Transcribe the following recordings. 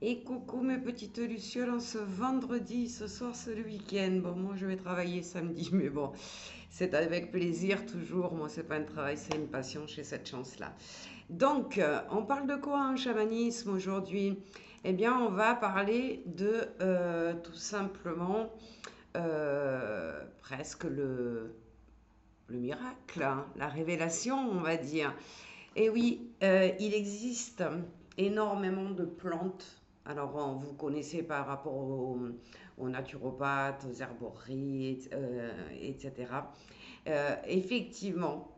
Et coucou mes petites lucioles, en ce vendredi, ce soir c'est le week-end. Bon, moi je vais travailler samedi, mais bon, c'est avec plaisir toujours. Moi, c'est pas un travail, c'est une passion, j'ai cette chance-là. Donc, on parle de quoi en chamanisme aujourd'hui? Eh bien, on va parler de tout simplement presque le miracle, hein, la révélation, on va dire. Et oui, il existe énormément de plantes. Alors, vous connaissez par rapport aux naturopathes, aux herboristes, etc. Effectivement,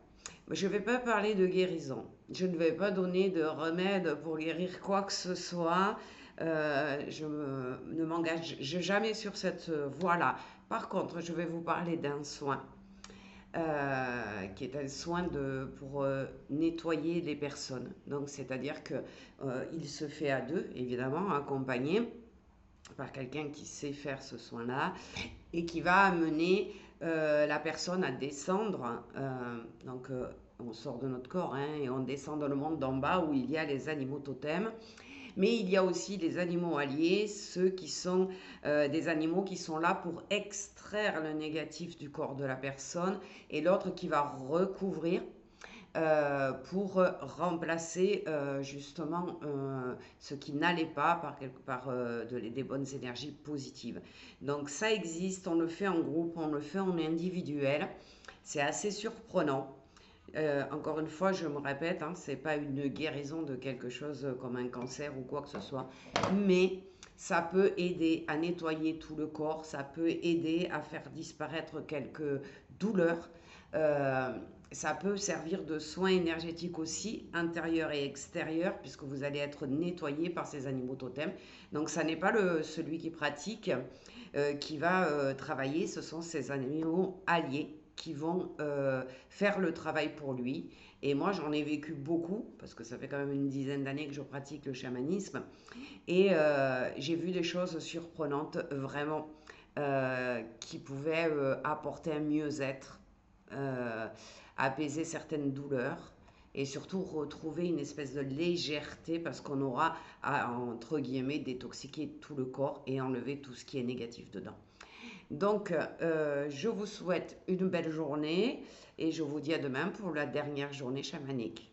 je ne vais pas parler de guérison. Je ne vais pas donner de remède pour guérir quoi que ce soit. Ne m'engage jamais sur cette voie-là. Par contre, je vais vous parler d'un soin qui est un soin pour nettoyer les personnes. Donc, c'est-à-dire que il se fait à deux, évidemment, accompagné par quelqu'un qui sait faire ce soin-là et qui va amener la personne à descendre. On sort de notre corps hein, et on descend dans le monde d'en bas où il y a les animaux totems. Mais il y a aussi les animaux alliés, ceux qui sont des animaux qui sont là pour extraire le négatif du corps de la personne et l'autre qui va recouvrir pour remplacer justement ce qui n'allait pas des bonnes énergies positives. Donc ça existe, on le fait en groupe, on le fait en individuel. C'est assez surprenant. Encore une fois, je me répète, hein, c'est pas une guérison de quelque chose comme un cancer ou quoi que ce soit, mais ça peut aider à nettoyer tout le corps, ça peut aider à faire disparaître quelques douleurs. Euh, Ça peut servir de soin énergétique aussi, intérieur et extérieur, puisque vous allez être nettoyé par ces animaux totems. Donc, ça n'est pas celui qui pratique qui va travailler, ce sont ces animaux alliés qui vont faire le travail pour lui. Et moi, j'en ai vécu beaucoup, parce que ça fait quand même une dizaine d'années que je pratique le chamanisme. Et j'ai vu des choses surprenantes, vraiment, qui pouvaient apporter un mieux-être, euh, apaiser certaines douleurs et surtout retrouver une espèce de légèreté parce qu'on aura à, entre guillemets, détoxiquer tout le corps et enlever tout ce qui est négatif dedans. Donc, je vous souhaite une belle journée et je vous dis à demain pour la dernière journée chamanique.